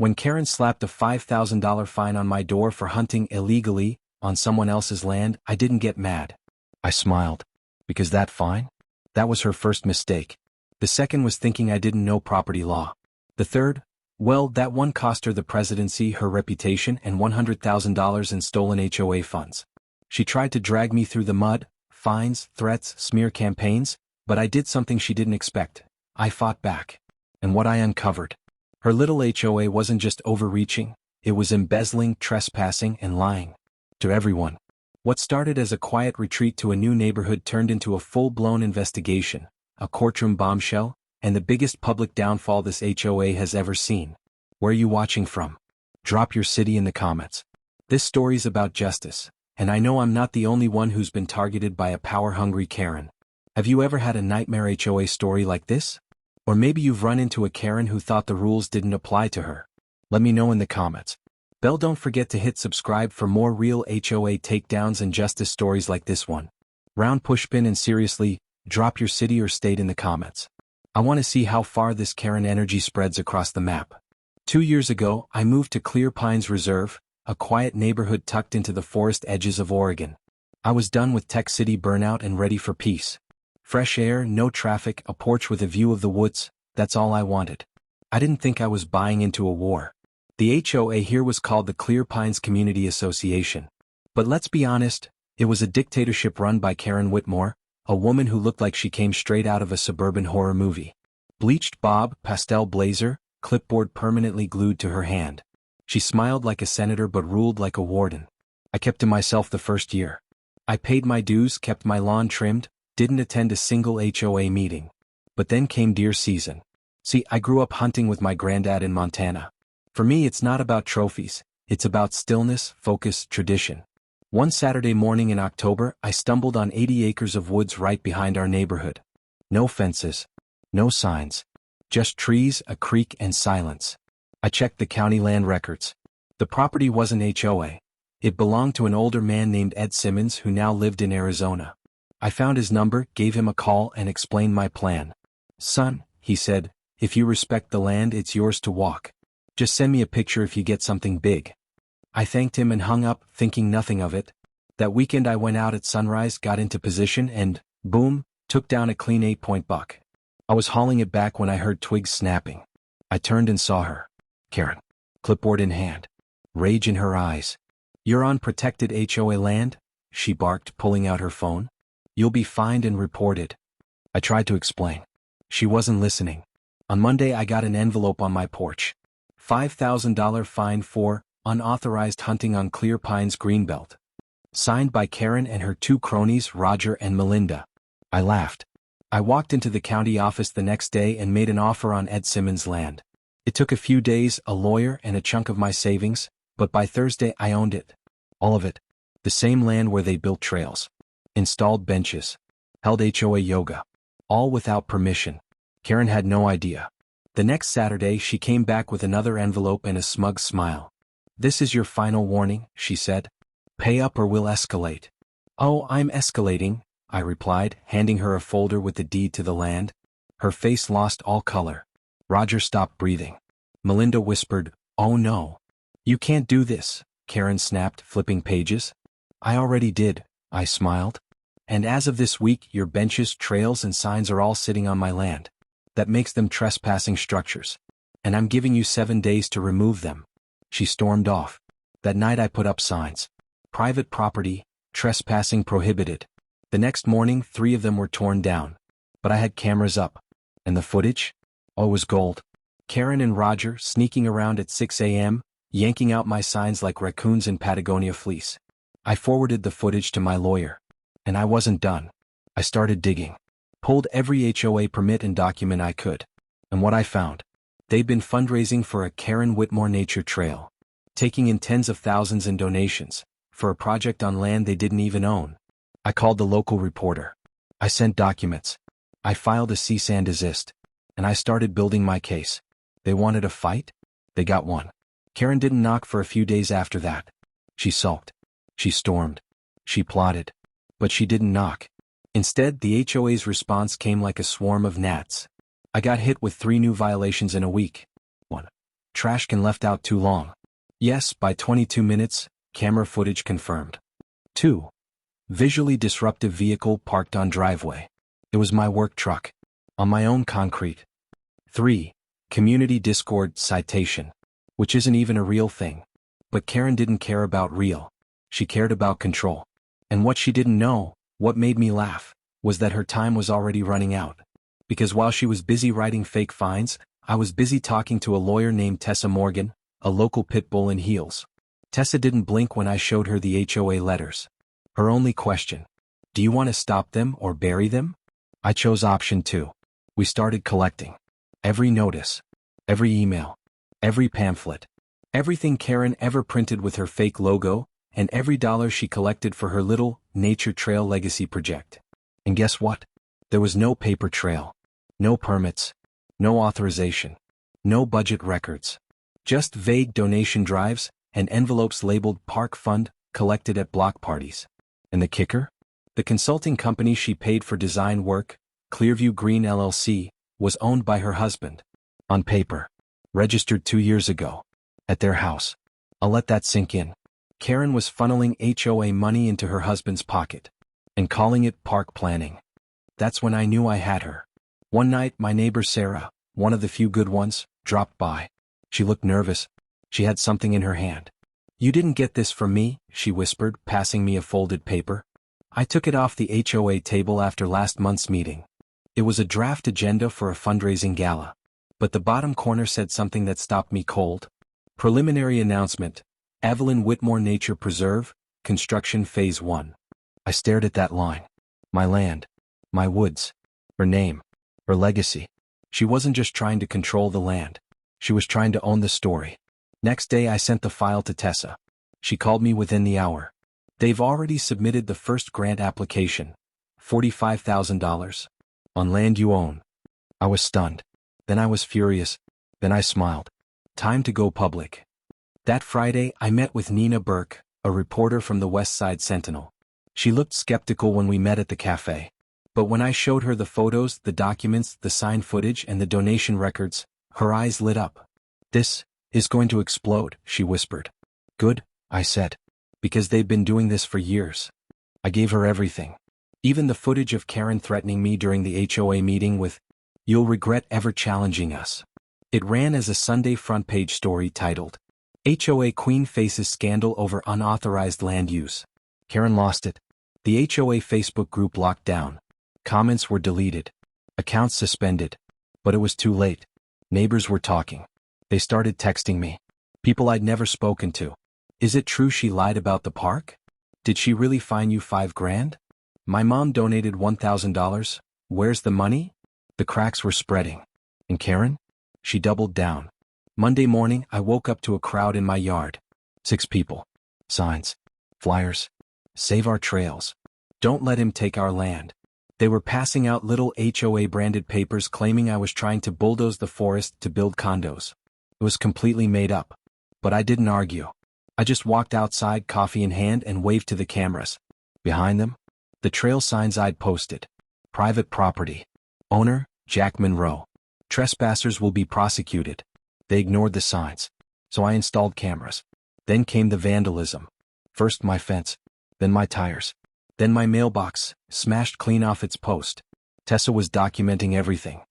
When Karen slapped a $5,000 fine on my door for hunting illegally on someone else's land, I didn't get mad. I smiled. Because that fine? That was her first mistake. The second was thinking I didn't know property law. The third, well, that one cost her the presidency, her reputation, and $100,000 in stolen HOA funds. She tried to drag me through the mud, fines, threats, smear campaigns, but I did something she didn't expect. I fought back. And what I uncovered. Her little HOA wasn't just overreaching, it was embezzling, trespassing, and lying. To everyone. What started as a quiet retreat to a new neighborhood turned into a full-blown investigation, a courtroom bombshell, and the biggest public downfall this HOA has ever seen. Where are you watching from? Drop your city in the comments. This story's about justice, and I know I'm not the only one who's been targeted by a power-hungry Karen. Have you ever had a nightmare HOA story like this? Or maybe you've run into a Karen who thought the rules didn't apply to her. Let me know in the comments. Don't forget to hit subscribe for more real HOA takedowns and justice stories like this one. Round pushpin, and seriously, drop your city or state in the comments. I want to see how far this Karen energy spreads across the map. 2 years ago, I moved to Clear Pines Reserve, a quiet neighborhood tucked into the forest edges of Oregon. I was done with tech city burnout and ready for peace. Fresh air, no traffic, a porch with a view of the woods, that's all I wanted. I didn't think I was buying into a war. The HOA here was called the Clear Pines Community Association. But let's be honest, it was a dictatorship run by Karen Whitmore, a woman who looked like she came straight out of a suburban horror movie. Bleached bob, pastel blazer, clipboard permanently glued to her hand. She smiled like a senator but ruled like a warden. I kept to myself the first year. I paid my dues, kept my lawn trimmed, didn't attend a single HOA meeting. But then came deer season. See, I grew up hunting with my granddad in Montana. For me, it's not about trophies, it's about stillness, focus, tradition. One Saturday morning in October, I stumbled on 80 acres of woods right behind our neighborhood. No fences, no signs, just trees, a creek, and silence. I checked the county land records. The property wasn't HOA. It belonged to an older man named Ed Simmons who now lived in Arizona. I found his number, gave him a call, and explained my plan. "Son," he said, "if you respect the land, it's yours to walk. Just send me a picture if you get something big." I thanked him and hung up, thinking nothing of it. That weekend I went out at sunrise, got into position, and, boom, took down a clean 8-point buck. I was hauling it back when I heard twigs snapping. I turned and saw her. Karen. Clipboard in hand. Rage in her eyes. "You're on protected HOA land?" she barked, pulling out her phone. "You'll be fined and reported." I tried to explain. She wasn't listening. On Monday I got an envelope on my porch. $5,000 fine for unauthorized hunting on Clear Pines Greenbelt. Signed by Karen and her 2 cronies, Roger and Melinda. I laughed. I walked into the county office the next day and made an offer on Ed Simmons' land. It took a few days, a lawyer, and a chunk of my savings, but by Thursday I owned it. All of it. The same land where they built trails. Installed benches. Held HOA yoga. All without permission. Karen had no idea. The next Saturday she came back with another envelope and a smug smile. "This is your final warning," she said. "Pay up or we'll escalate." "Oh, I'm escalating," I replied, handing her a folder with the deed to the land. Her face lost all color. Roger stopped breathing. Melinda whispered, "Oh no. You can't do this," Karen snapped, flipping pages. "I already did," I smiled. "And as of this week, your benches, trails, and signs are all sitting on my land. That makes them trespassing structures. And I'm giving you 7 days to remove them." She stormed off. That night I put up signs. Private property, trespassing prohibited. The next morning 3 of them were torn down. But I had cameras up. And the footage? Oh, it was gold. Karen and Roger sneaking around at 6 a.m., yanking out my signs like raccoons in Patagonia fleece. I forwarded the footage to my lawyer. And I wasn't done. I started digging. Pulled every HOA permit and document I could. And what I found? They'd been fundraising for a Karen Whitmore nature trail. Taking in tens of thousands in donations. For a project on land they didn't even own. I called the local reporter. I sent documents. I filed a cease and desist. And I started building my case. They wanted a fight? They got one. Karen didn't knock for a few days after that. She sulked. She stormed. She plotted. But she didn't knock. Instead, the HOA's response came like a swarm of gnats. I got hit with 3 new violations in a week. 1. Trash can left out too long. Yes, by 22 minutes, camera footage confirmed. 2. Visually disruptive vehicle parked on driveway. It was my work truck. On my own concrete. 3. Community Discord citation. Which isn't even a real thing. But Karen didn't care about real. She cared about control. And what she didn't know, what made me laugh, was that her time was already running out. Because while she was busy writing fake fines, I was busy talking to a lawyer named Tessa Morgan, a local pit bull in heels. Tessa didn't blink when I showed her the HOA letters. Her only question: do you want to stop them or bury them? I chose option 2. We started collecting. Every notice. Every email. Every pamphlet. Everything Karen ever printed with her fake logo, and every dollar she collected for her little nature trail legacy project. And guess what? There was no paper trail. No permits. No authorization. No budget records. Just vague donation drives and envelopes labeled Park Fund collected at block parties. And the kicker? The consulting company she paid for design work, Clearview Green LLC, was owned by her husband. On paper. Registered 2 years ago. At their house. I'll let that sink in. Karen was funneling HOA money into her husband's pocket. And calling it park planning. That's when I knew I had her. One night my neighbor Sarah, one of the few good ones, dropped by. She looked nervous. She had something in her hand. "You didn't get this from me," she whispered, passing me a folded paper. I took it off the HOA table after last month's meeting. It was a draft agenda for a fundraising gala. But the bottom corner said something that stopped me cold. Preliminary announcement: Evelyn Whitmore Nature Preserve, construction phase 1. I stared at that line. My land. My woods. Her name. Her legacy. She wasn't just trying to control the land. She was trying to own the story. Next day I sent the file to Tessa. She called me within the hour. "They've already submitted the first grant application. $45,000. On land you own." I was stunned. Then I was furious. Then I smiled. Time to go public. That Friday I met with Nina Burke, a reporter from the West Side Sentinel. She looked skeptical when we met at the cafe. But when I showed her the photos, the documents, the signed footage, and the donation records, her eyes lit up. "This is going to explode," she whispered. "Good," I said. "Because they've been doing this for years." I gave her everything. Even the footage of Karen threatening me during the HOA meeting with, "You'll regret ever challenging us." It ran as a Sunday front page story titled, "HOA Queen Faces Scandal Over Unauthorized Land Use." Karen lost it. The HOA Facebook group locked down. Comments were deleted. Accounts suspended. But it was too late. Neighbors were talking. They started texting me. People I'd never spoken to. "Is it true she lied about the park? Did she really fine you $5,000? My mom donated $1,000. Where's the money?" The cracks were spreading. And Karen? She doubled down. Monday morning I woke up to a crowd in my yard. 6 people. Signs. Flyers. "Save our trails. Don't let him take our land." They were passing out little HOA branded papers claiming I was trying to bulldoze the forest to build condos. It was completely made up. But I didn't argue. I just walked outside, coffee in hand, and waved to the cameras. Behind them, the trail signs I'd posted. Private property. Owner, Jack Monroe. Trespassers will be prosecuted. They ignored the signs. So I installed cameras. Then came the vandalism. First my fence. Then my tires. Then my mailbox, smashed clean off its post. Tessa was documenting everything.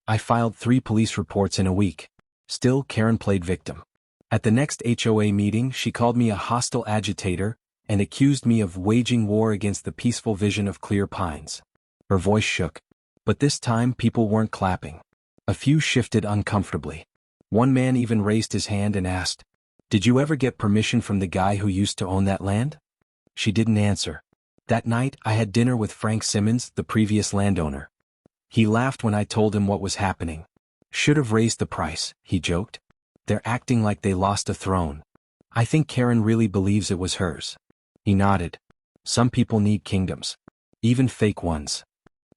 I filed 3 police reports in a week. Still, Karen played victim. At the next HOA meeting, she called me a hostile agitator and accused me of waging war against the peaceful vision of Clear Pines. Her voice shook. But this time people weren't clapping. A few shifted uncomfortably. One man even raised his hand and asked, "Did you ever get permission from the guy who used to own that land?" She didn't answer. That night I had dinner with Frank Simmons, the previous landowner. He laughed when I told him what was happening. "Should have raised the price," he joked. "They're acting like they lost a throne. I think Karen really believes it was hers." He nodded. "Some people need kingdoms. Even fake ones."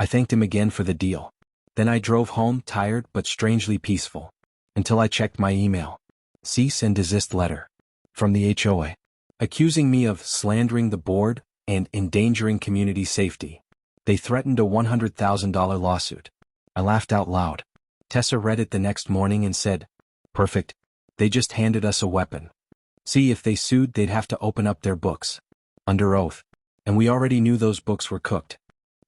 I thanked him again for the deal. Then I drove home tired but strangely peaceful. Until I checked my email. Cease and desist letter. From the HOA. Accusing me of slandering the board and endangering community safety. They threatened a $100,000 lawsuit. I laughed out loud. Tessa read it the next morning and said, "Perfect. They just handed us a weapon. See, if they sued, they'd have to open up their books. Under oath. And we already knew those books were cooked.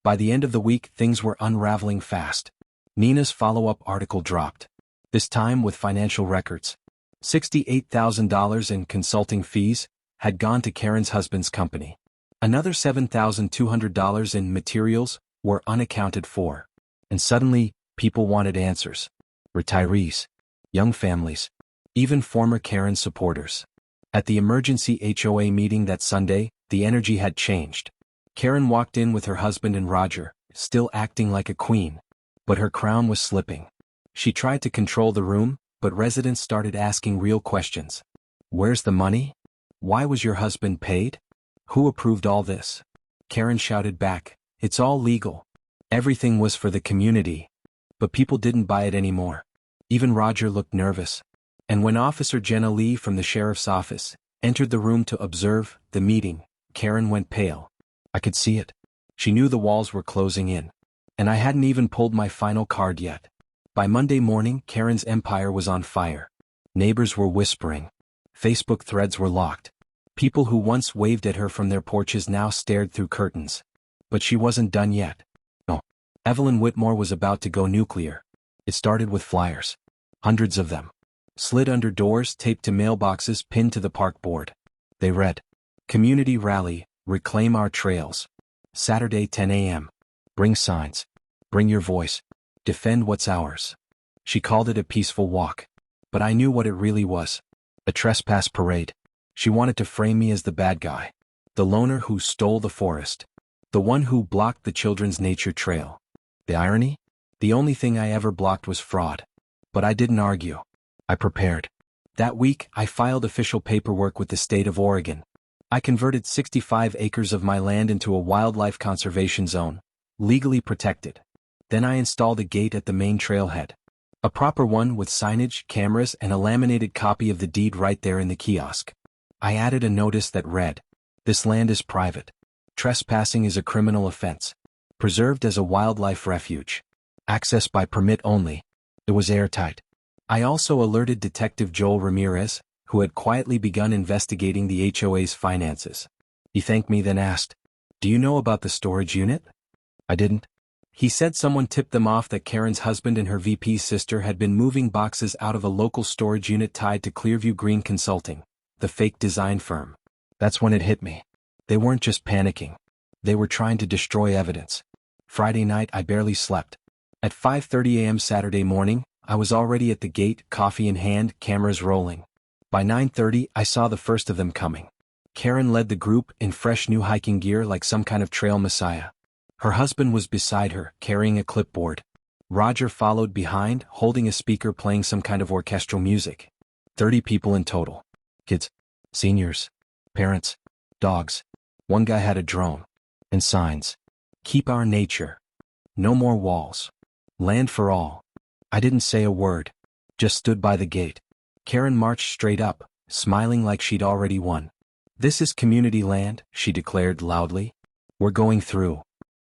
By the end of the week, things were unraveling fast. Nina's follow-up article dropped. This time with financial records. $68,000 in consulting fees had gone to Karen's husband's company. Another $7,200 in materials were unaccounted for. And suddenly, people wanted answers. Retirees, young families, even former Karen supporters. At the emergency HOA meeting that Sunday, the energy had changed. Karen walked in with her husband and Roger, still acting like a queen. But her crown was slipping. She tried to control the room, but residents started asking real questions. Where's the money? Why was your husband paid? Who approved all this? Karen shouted back, it's all legal. Everything was for the community. But people didn't buy it anymore. Even Roger looked nervous. And when Officer Jenna Lee from the sheriff's office entered the room to observe the meeting, Karen went pale. I could see it. She knew the walls were closing in. And I hadn't even pulled my final card yet. By Monday morning, Karen's empire was on fire. Neighbors were whispering. Facebook threads were locked. People who once waved at her from their porches now stared through curtains. But she wasn't done yet. No. Evelyn Whitmore was about to go nuclear. It started with flyers. Hundreds of them. Slid under doors, taped to mailboxes, pinned to the park board. They read, Community Rally, Reclaim Our Trails. Saturday 10 a.m. Bring signs. Bring your voice. Defend what's ours. She called it a peaceful walk. But I knew what it really was. A trespass parade. She wanted to frame me as the bad guy. The loner who stole the forest. The one who blocked the children's nature trail. The irony? The only thing I ever blocked was fraud. But I didn't argue. I prepared. That week, I filed official paperwork with the state of Oregon. I converted 65 acres of my land into a wildlife conservation zone, legally protected. Then I installed a gate at the main trailhead. A proper one with signage, cameras, and a laminated copy of the deed right there in the kiosk. I added a notice that read, This land is private. Trespassing is a criminal offense. Preserved as a wildlife refuge. Access by permit only. It was airtight. I also alerted Detective Joel Ramirez, who had quietly begun investigating the HOA's finances. He thanked me, then asked, Do you know about the storage unit? I didn't. He said someone tipped them off that Karen's husband and her VP's sister had been moving boxes out of a local storage unit tied to Clearview Green Consulting, the fake design firm. That's when it hit me. They weren't just panicking. They were trying to destroy evidence. Friday night I barely slept. At 5:30 a.m. Saturday morning, I was already at the gate, coffee in hand, cameras rolling. By 9:30 I saw the first of them coming. Karen led the group in fresh new hiking gear like some kind of trail messiah. Her husband was beside her, carrying a clipboard. Roger followed behind, holding a speaker playing some kind of orchestral music. 30 people in total. Kids, seniors, parents, dogs. One guy had a drone. And signs. Keep our nature. No more walls. Land for all. I didn't say a word. Just stood by the gate. Karen marched straight up, smiling like she'd already won. This is community land, she declared loudly. We're going through.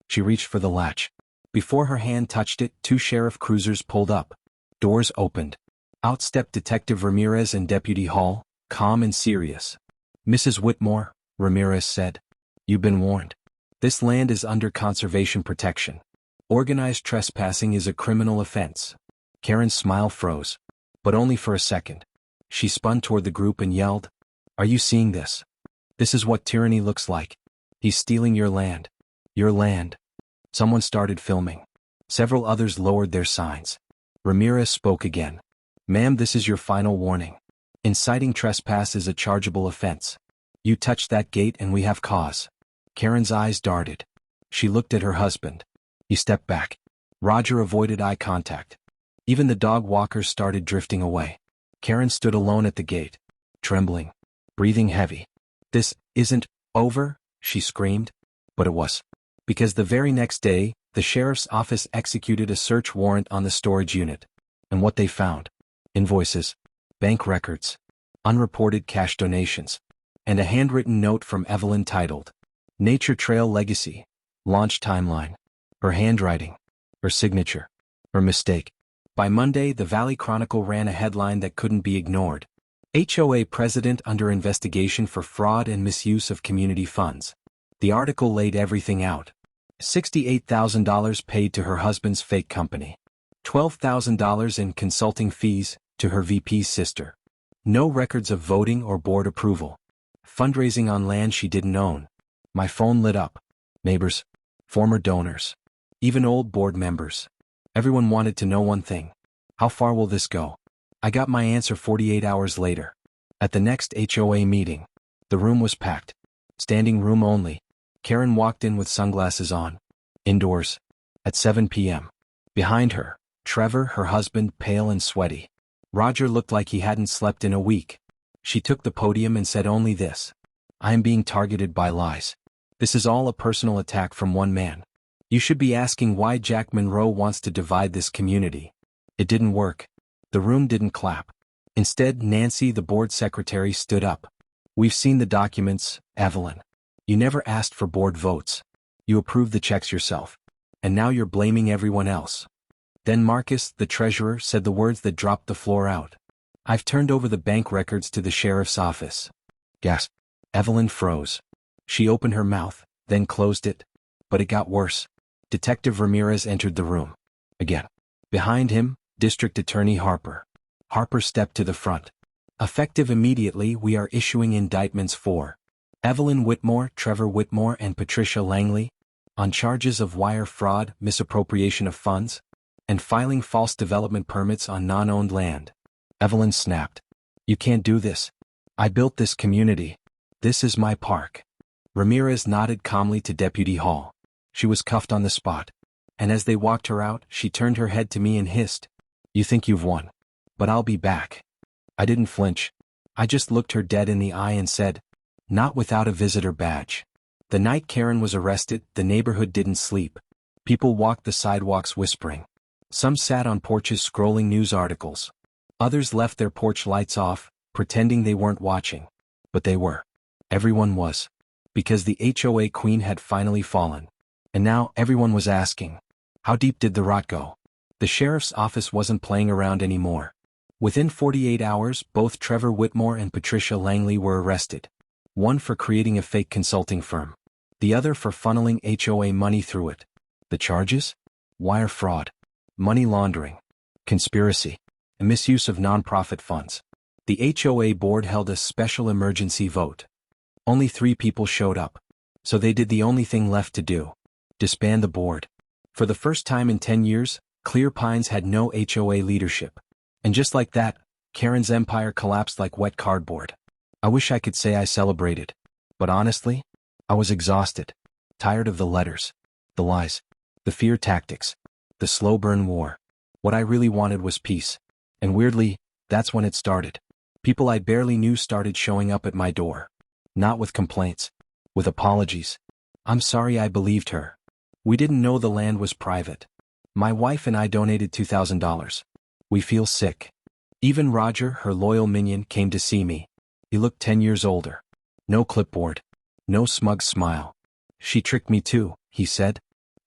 She reached for the latch. Before her hand touched it, 2 sheriff cruisers pulled up. Doors opened. Out stepped Detective Ramirez and Deputy Hall, calm and serious. Mrs. Whitmore, Ramirez said. You've been warned. This land is under conservation protection. Organized trespassing is a criminal offense. Karen's smile froze. But only for a second. She spun toward the group and yelled, Are you seeing this? This is what tyranny looks like. He's stealing your land. Your land. Someone started filming. Several others lowered their signs. Ramirez spoke again. Ma'am, this is your final warning. Inciting trespass is a chargeable offense. You touched that gate and we have cause. Karen's eyes darted. She looked at her husband. He stepped back. Roger avoided eye contact. Even the dog walkers started drifting away. Karen stood alone at the gate, trembling, breathing heavy. This isn't over, she screamed. But it was. Because the very next day, the sheriff's office executed a search warrant on the storage unit. And what they found? Invoices, bank records, unreported cash donations, and a handwritten note from Evelyn titled, Nature Trail Legacy, Launch Timeline. Her handwriting, her signature, her mistake. By Monday, the Valley Chronicle ran a headline that couldn't be ignored. HOA president under investigation for fraud and misuse of community funds. The article laid everything out. $68,000 paid to her husband's fake company. $12,000 in consulting fees to her VP's sister. No records of voting or board approval. Fundraising on land she didn't own. My phone lit up. Neighbors, former donors, even old board members. Everyone wanted to know one thing. How far will this go? I got my answer 48 hours later. At the next HOA meeting. The room was packed. Standing room only. Karen walked in with sunglasses on. Indoors. At 7 p.m. Behind her, Trevor, her husband, pale and sweaty. Roger looked like he hadn't slept in a week. She took the podium and said only this. I am being targeted by lies. This is all a personal attack from one man. You should be asking why Jack Monroe wants to divide this community. It didn't work. The room didn't clap. Instead, Nancy, the board secretary, stood up. We've seen the documents, Evelyn. You never asked for board votes. You approved the checks yourself. And now you're blaming everyone else. Then Marcus, the treasurer, said the words that dropped the floor out. I've turned over the bank records to the sheriff's office. Gasp. Evelyn froze. She opened her mouth, then closed it. But it got worse. Detective Ramirez entered the room. Again. Behind him, District Attorney Harper. Harper stepped to the front. Effective immediately, we are issuing indictments for Evelyn Whitmore, Trevor Whitmore, and Patricia Langley on charges of wire fraud, misappropriation of funds, and filing false development permits on non-owned land. Evelyn snapped. You can't do this. I built this community. This is my park. Ramirez nodded calmly to Deputy Hall. She was cuffed on the spot. And as they walked her out, she turned her head to me and hissed. You think you've won. But I'll be back. I didn't flinch. I just looked her dead in the eye and said, not without a visitor badge. The night Karen was arrested, the neighborhood didn't sleep. People walked the sidewalks whispering. Some sat on porches scrolling news articles. Others left their porch lights off, pretending they weren't watching. But they were. Everyone was. Because the HOA queen had finally fallen. And now everyone was asking, how deep did the rot go? The sheriff's office wasn't playing around anymore. Within 48 hours, both Trevor Whitmore and Patricia Langley were arrested. One for creating a fake consulting firm. The other for funneling HOA money through it. The charges? Wire fraud, money laundering, conspiracy, and misuse of nonprofit funds. The HOA board held a special emergency vote. Only 3 people showed up. So they did the only thing left to do. Disband the board. For the first time in 10 years, Clear Pines had no HOA leadership. And just like that, Karen's empire collapsed like wet cardboard. I wish I could say I celebrated. But honestly, I was exhausted. Tired of the letters, the lies, the fear tactics, the slow burn war. What I really wanted was peace. And weirdly, that's when it started. People I barely knew started showing up at my door. Not with complaints. With apologies. I'm sorry I believed her. We didn't know the land was private. My wife and I donated $2,000. We feel sick. Even Roger, her loyal minion, came to see me. He looked 10 years older. No clipboard. No smug smile. She tricked me too, he said.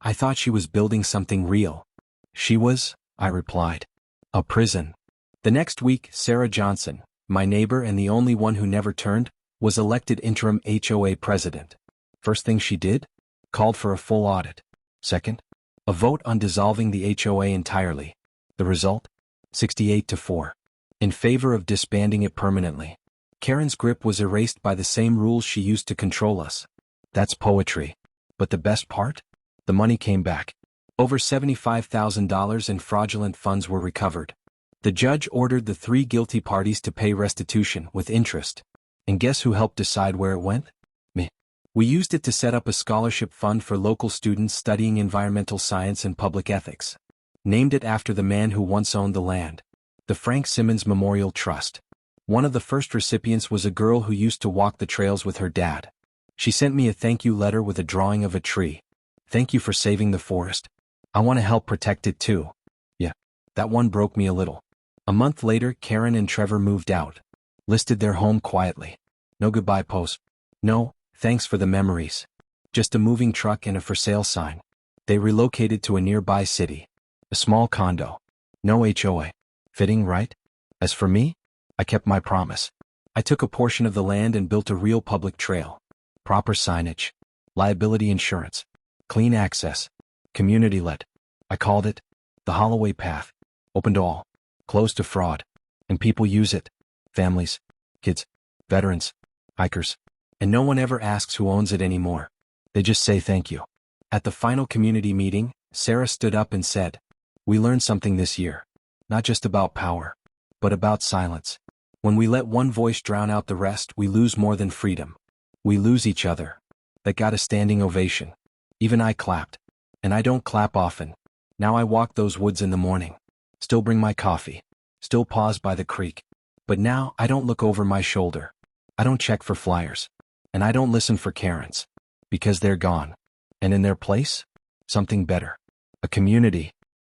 I thought she was building something real. She was, I replied. A prison. The next week, Sarah Johnson, my neighbor and the only one who never turned, was elected interim HOA president. First thing she did? Called for a full audit. Second, a vote on dissolving the HOA entirely. The result? 68-4. In favor of disbanding it permanently. Karen's grip was erased by the same rules she used to control us. That's poetry. But the best part? The money came back. Over $75,000 in fraudulent funds were recovered. The judge ordered the 3 guilty parties to pay restitution with interest. And guess who helped decide where it went? Me. We used it to set up a scholarship fund for local students studying environmental science and public ethics. Named it after the man who once owned the land. The Frank Simmons Memorial Trust. One of the first recipients was a girl who used to walk the trails with her dad. She sent me a thank you letter with a drawing of a tree. Thank you for saving the forest. I want to help protect it too. Yeah, that one broke me a little. A month later, Karen and Trevor moved out. Listed their home quietly. No goodbye post. No, thanks for the memories. Just a moving truck and a for sale sign. They relocated to a nearby city. A small condo. No HOA. Fitting, right? As for me? I kept my promise. I took a portion of the land and built a real public trail. Proper signage, liability insurance, clean access, community-led. I called it the Holloway Path. Open to all, closed to fraud. And people use it. Families, kids, veterans, hikers. And no one ever asks who owns it anymore. They just say thank you. At the final community meeting, Sarah stood up and said, "We learned something this year. Not just about power, but about silence. When we let one voice drown out the rest, we lose more than freedom. We lose each other." That got a standing ovation. Even I clapped. And I don't clap often. Now I walk those woods in the morning. Still bring my coffee. Still pause by the creek. But now I don't look over my shoulder. I don't check for flyers. And I don't listen for Karens. Because they're gone. And in their place? Something better. A community